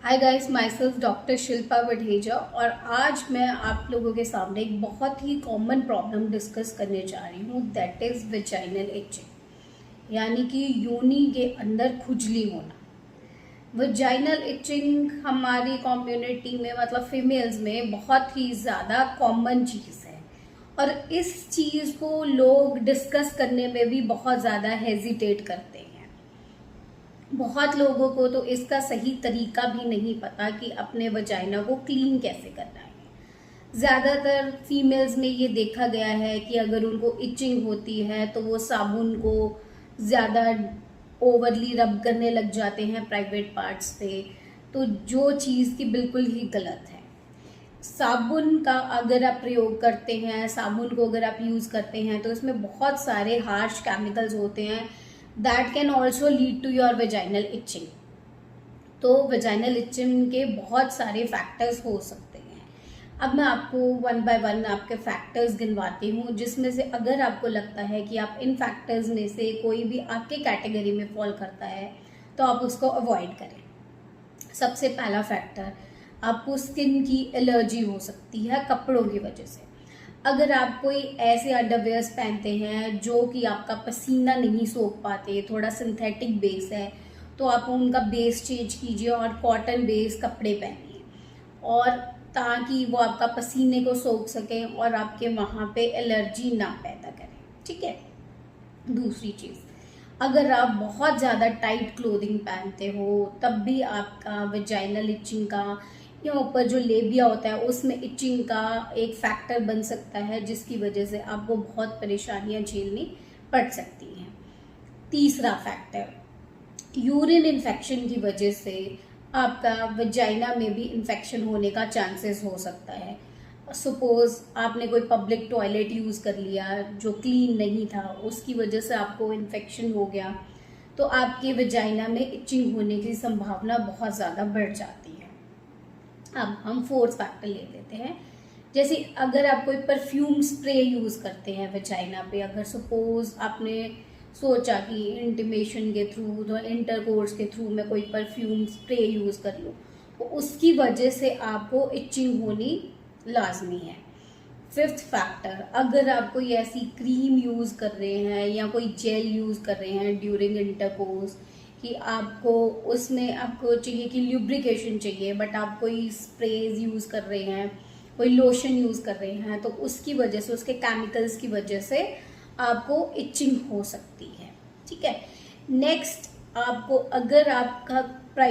हाय guys, myself doctor Shilpa Vadheja और आज मैं आप लोगों के सामने एक बहुत ही कॉमन प्रॉब्लम डिस्कस करने जा रही हूँ। दैट इज़ वेजाइनल इचिंग, यानी कि योनि के अंदर खुजली होना। वेजाइनल इचिंग हमारी कम्युनिटी में मतलब फीमेल्स में बहुत ही ज़्यादा कॉमन चीज़ है और इस चीज़ को लोग डिस्कस करने में भी बहुत ज़्यादा हेजिटेट करते हैं। बहुत लोगों को तो इसका सही तरीका भी नहीं पता कि अपने वजाइना को क्लीन कैसे करना है। ज़्यादातर फीमेल्स में ये देखा गया है कि अगर उनको इचिंग होती है तो वो साबुन को ज़्यादा ओवरली रब करने लग जाते हैं प्राइवेट पार्ट्स पे, तो जो चीज़ की बिल्कुल ही गलत है। साबुन का अगर आप प्रयोग करते हैं, साबुन को अगर आप यूज़ करते हैं तो इसमें बहुत सारे हार्श केमिकल्स होते हैं that can also lead to your vaginal itching. तो वेजाइनल इचिंग के बहुत सारे फैक्टर्स हो सकते हैं। अब मैं आपको वन बाय वन आपके फैक्टर्स गिनवाती हूँ, जिसमें से अगर आपको लगता है कि आप इन फैक्टर्स में से कोई भी आपके कैटेगरी में फॉल करता है तो आप उसको अवॉइड करें। सबसे पहला फैक्टर, आपको स्किन की एलर्जी हो सकती है कपड़ों की वजह से। अगर आप कोई ऐसे अंडरवेयर्स पहनते हैं जो कि आपका पसीना नहीं सोख पाते, थोड़ा सिंथेटिक बेस है, तो आप उनका बेस चेंज कीजिए और कॉटन बेस कपड़े पहनिए, और ताकि वो आपका पसीने को सोख सकें और आपके वहाँ पे एलर्जी ना पैदा करें। ठीक है। दूसरी चीज़, अगर आप बहुत ज़्यादा टाइट क्लोथिंग पहनते हो तब भी आपका वेजाइनल इचिंग का या ऊपर जो लेबिया होता है उसमें इचिंग का एक फैक्टर बन सकता है, जिसकी वजह से आपको बहुत परेशानियां झेलनी पड़ सकती हैं। तीसरा फैक्टर, यूरिन इन्फेक्शन की वजह से आपका वेजाइना में भी इन्फेक्शन होने का चांसेस हो सकता है। सपोज आपने कोई पब्लिक टॉयलेट यूज़ कर लिया जो क्लीन नहीं था, उसकी वजह से आपको इन्फेक्शन हो गया, तो आपके वेजाइना में इचिंग होने की संभावना बहुत ज़्यादा बढ़ जाती है। अब हम फोर्थ फैक्टर ले लेते हैं। जैसे अगर आप कोई परफ्यूम स्प्रे यूज़ करते हैं वेजाइना पे, अगर सपोज आपने सोचा कि इंटीमेशन के थ्रू तो इंटरकोर्स के थ्रू मैं कोई परफ्यूम स्प्रे यूज़ कर लूँ, तो उसकी वजह से आपको इचिंग होनी लाजमी है। फिफ्थ फैक्टर, अगर आप कोई ऐसी क्रीम यूज़ कर रहे हैं या कोई जेल यूज़ कर रहे हैं ड्यूरिंग इंटरकोर्स कि आपको उसमें आपको चाहिए कि ल्यूब्रिकेशन चाहिए, बट आप कोई स्प्रेज यूज़ कर रहे हैं, कोई लोशन यूज़ कर रहे हैं, तो उसकी वजह से, उसके केमिकल्स की वजह से आपको इचिंग हो सकती है। ठीक है। नेक्स्ट, आपको अगर आपका